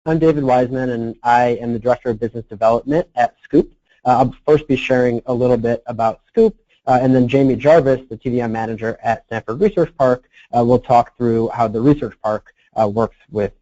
I'm David Wiseman, and I am the Director of Business Development at Scoop. I'll first be sharing a little bit about Scoop, and then Jamie Jarvis, the TDM Manager at Stanford Research Park, will talk through how the Research Park works with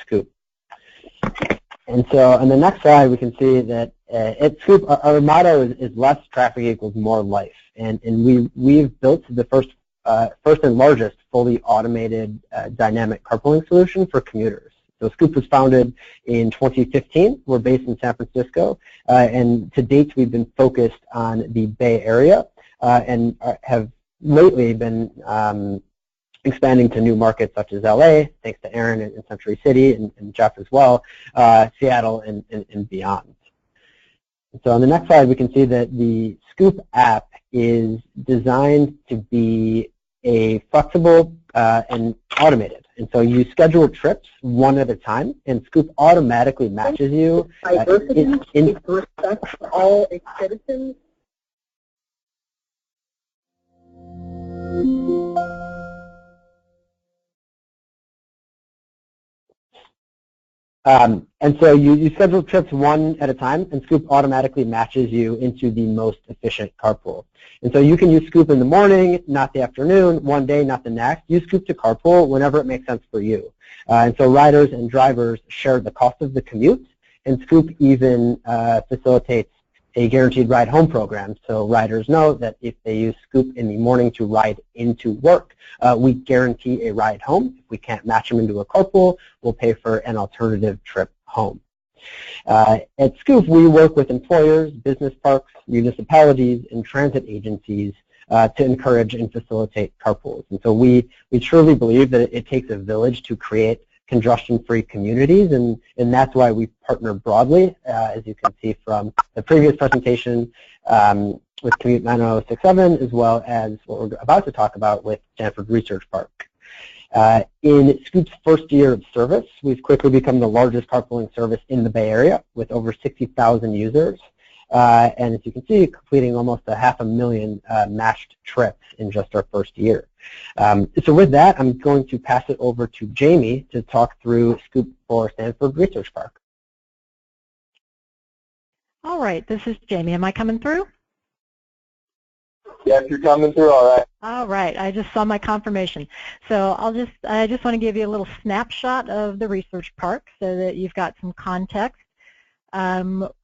Scoop. And so on the next slide, we can see that at Scoop, our motto is less traffic equals more life. And we've built the first and largest fully automated dynamic carpooling solution for commuters. So Scoop was founded in 2015. We're based in San Francisco, and to date we've been focused on the Bay Area and have lately been expanding to new markets such as LA, thanks to Aaron in Century City and Jeff as well, Seattle and beyond. So on the next slide we can see that the Scoop app is designed to be a flexible and automated. And so you schedule trips one at a time, and Scoop automatically matches you. Diversity with respect for all its citizens. And so you schedule trips one at a time, and Scoop automatically matches you into the most efficient carpool. And so you can use Scoop in the morning, not the afternoon, one day, not the next. Use Scoop to carpool whenever it makes sense for you. And so riders and drivers share the cost of the commute, and Scoop even facilitates a guaranteed ride home program. So riders know that if they use Scoop in the morning to ride into work, we guarantee a ride home. If we can't match them into a carpool, we'll pay for an alternative trip home. At Scoop, we work with employers, business parks, municipalities, and transit agencies to encourage and facilitate carpools. And so we truly believe that it takes a village to create congestion-free communities, and that's why we partner broadly, as you can see from the previous presentation with Commute 9067, as well as what we're about to talk about with Stanford Research Park. In Scoop's first year of service, we've quickly become the largest carpooling service in the Bay Area with over 60,000 users. And as you can see, completing almost 500,000 matched trips in just our first year. So with that, I'm going to pass it over to Jamie to talk through Scoop for Stanford Research Park. All right, this is Jamie. Am I coming through? Yes, you're coming through all right. All right, I just saw my confirmation. So I just want to give you a little snapshot of the Research Park so that you've got some context.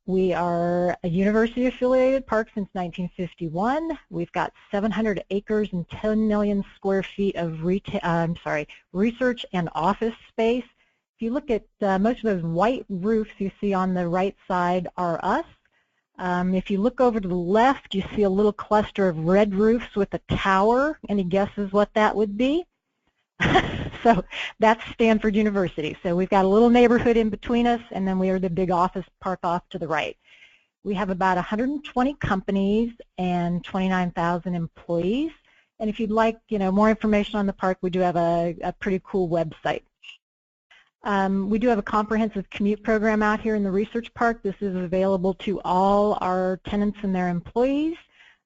We are a university-affiliated park since 1951. We've got 700 acres and 10 million square feet of research and office space. If you look at most of those white roofs you see on the right side are us. If you look over to the left, you see a little cluster of red roofs with a tower. Any guesses what that would be? So that's Stanford University. So we've got a little neighborhood in between us, and then we are the big office park off to the right. We have about 120 companies and 29,000 employees. And if you'd like, more information on the park, we do have a pretty cool website. We do have a comprehensive commute program out here in the Research Park. This is available to all our tenants and their employees.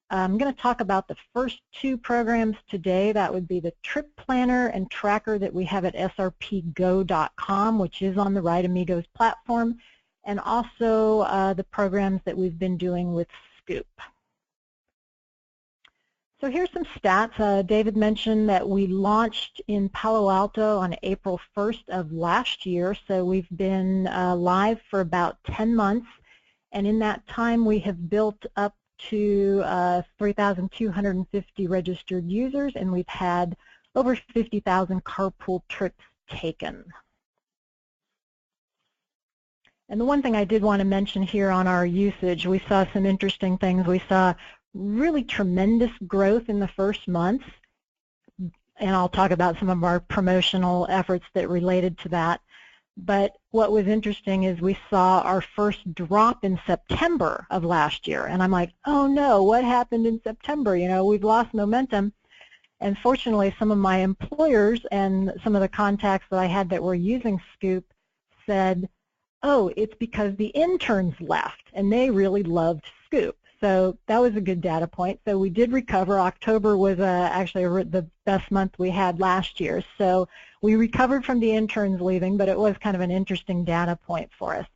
I'm going to talk about the first two programs today. That would be the trip planner and tracker that we have at srpgo.com, which is on the RideAmigos platform, and also the programs that we've been doing with Scoop. So here's some stats. David mentioned that we launched in Palo Alto on April 1st of last year, so we've been live for about 10 months, and in that time we have built up to 3,250 registered users, and we've had over 50,000 carpool trips taken. And the one thing I did want to mention here on our usage, we saw some interesting things. We saw really tremendous growth in the first month, and I'll talk about some of our promotional efforts that related to that. But what was interesting is we saw our first drop in September of last year, and I'm like, oh no, what happened in September? We've lost momentum. And fortunately, some of my employers and some of the contacts that I had that were using Scoop said, oh, it's because the interns left, and they really loved Scoop. So that was a good data point. So we did recover. October was actually the best month we had last year. So we recovered from the interns leaving, but it was kind of an interesting data point for us.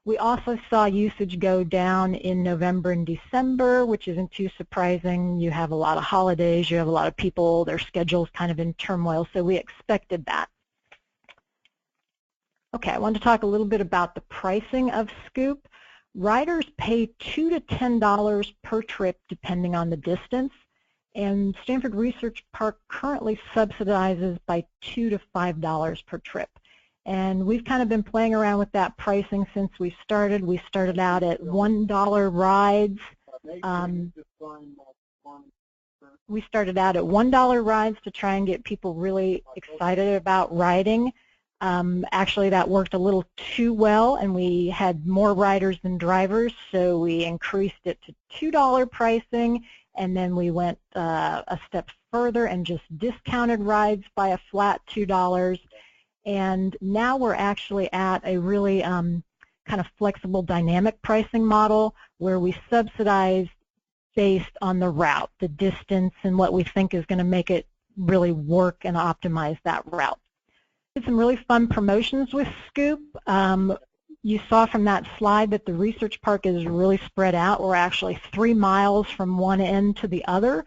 We also saw usage go down in November and December, which isn't too surprising. You have a lot of holidays, you have a lot of people, their schedule's kind of in turmoil, so we expected that. Okay, I want to talk a little bit about the pricing of Scoop. Riders pay $2 to $10 per trip depending on the distance, and Stanford Research Park currently subsidizes by $2 to $5 per trip. And we've kind of been playing around with that pricing since we started. We started out at $1 rides. We started out at $1 rides to try and get people really excited about riding. Actually, that worked a little too well, and we had more riders than drivers, so we increased it to $2 pricing, and then we went a step further and just discounted rides by a flat $2. And now we're actually at a really kind of flexible dynamic pricing model where we subsidize based on the route, the distance, and what we think is going to make it really work and optimize that route. Did some really fun promotions with Scoop. You saw from that slide that the research park is really spread out. We're actually 3 miles from one end to the other.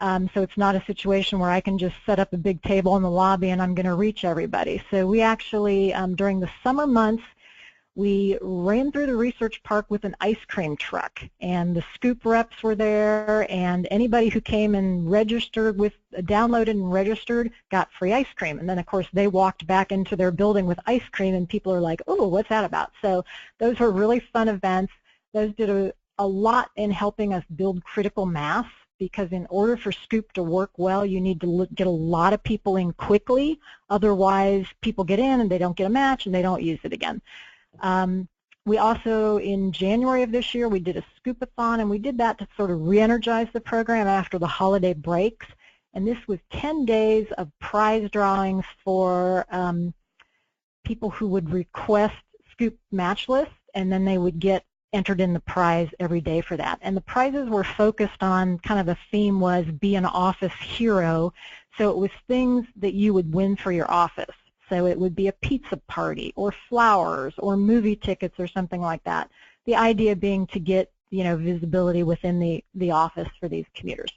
So it's not a situation where I can just set up a big table in the lobby and I'm going to reach everybody. So we actually, during the summer months, we ran through the research park with an ice cream truck, and the Scoop reps were there, and anybody who came and registered downloaded and registered got free ice cream. And then of course they walked back into their building with ice cream, and people are like, oh, what's that about? So those were really fun events. Those did a lot in helping us build critical mass, because in order for Scoop to work well, you need to get a lot of people in quickly. Otherwise, people get in and they don't get a match and they don't use it again. We also, in January of this year, we did a Scoopathon, and we did that to sort of re-energize the program after the holiday breaks. And this was 10 days of prize drawings for people who would request Scoop match lists, and then they would get entered in the prize every day for that. And the prizes were focused on, kind of the theme was be an office hero. So it was things that you would win for your office. So it would be a pizza party or flowers or movie tickets or something like that. The idea being to get, visibility within the office for these commuters.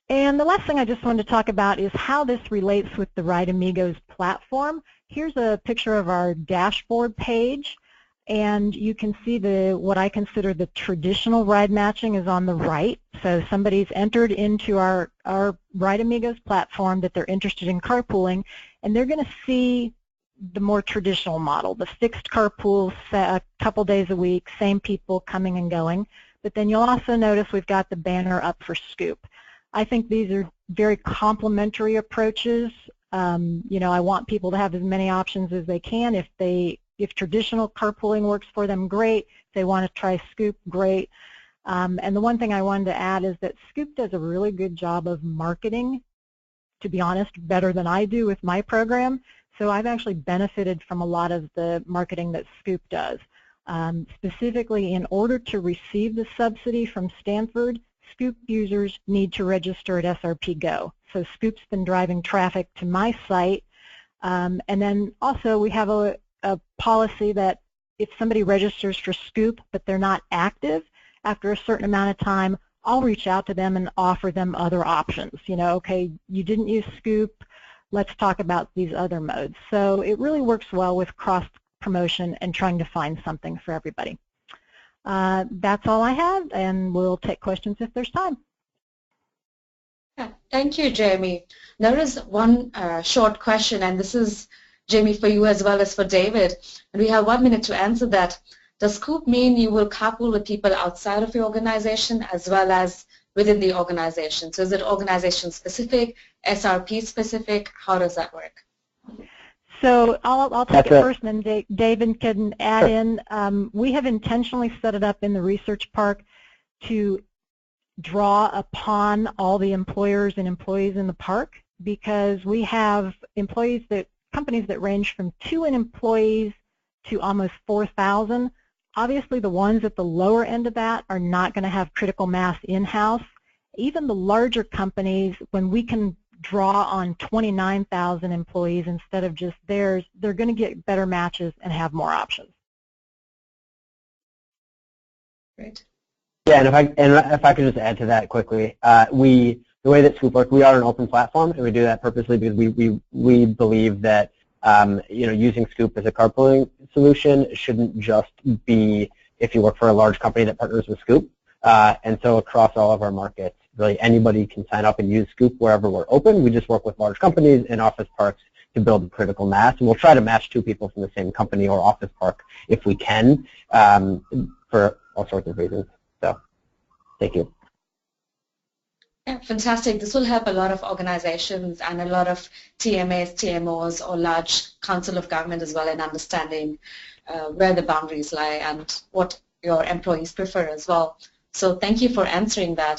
And the last thing I just wanted to talk about is how this relates with the RideAmigos platform. Here's a picture of our dashboard page. And you can see what I consider the traditional ride matching is on the right. So somebody's entered into our RideAmigos platform that they're interested in carpooling, and they're going to see the more traditional model, the fixed carpools a couple days a week, same people coming and going. But then you'll also notice we've got the banner up for Scoop. I think these are very complementary approaches. I want people to have as many options as they can. If traditional carpooling works for them, great. If they want to try Scoop, great. And the one thing I wanted to add is that Scoop does a really good job of marketing, to be honest, better than I do with my program. So I've actually benefited from a lot of the marketing that Scoop does. Specifically, in order to receive the subsidy from Stanford, Scoop users need to register at SRP Go. So Scoop's been driving traffic to my site. And then also we have a policy that if somebody registers for Scoop but they're not active, after a certain amount of time, I'll reach out to them and offer them other options. Okay, you didn't use Scoop, let's talk about these other modes. So it really works well with cross-promotion and trying to find something for everybody. That's all I have, and we'll take questions if there's time. Yeah, thank you, Jamie. There is one short question, and this is, Jamie, for you as well as for David, and we have 1 minute to answer that. Does Scoop mean you will carpool with people outside of your organization as well as within the organization? So is it organization specific, SRP specific? How does that work? So I'll take it first, and then David can add in. We have intentionally set it up in the research park to draw upon all the employers and employees in the park, because we have companies that range from 2 employees to almost 4,000, obviously the ones at the lower end of that are not going to have critical mass in-house. Even the larger companies, when we can draw on 29,000 employees instead of just theirs, they're going to get better matches and have more options. Great. Yeah, and if I could just add to that quickly, the way that Scoop works, we are an open platform, and we do that purposely because we believe that using Scoop as a carpooling solution shouldn't just be if you work for a large company that partners with Scoop. And so across all of our markets, really anybody can sign up and use Scoop wherever we're open. We just work with large companies and office parks to build critical mass, and we'll try to match two people from the same company or office park if we can, for all sorts of reasons. So, thank you. Yeah, fantastic. This will help a lot of organizations and a lot of TMAs, TMOs, or large council of government as well in understanding where the boundaries lie and what your employees prefer as well. So thank you for answering that.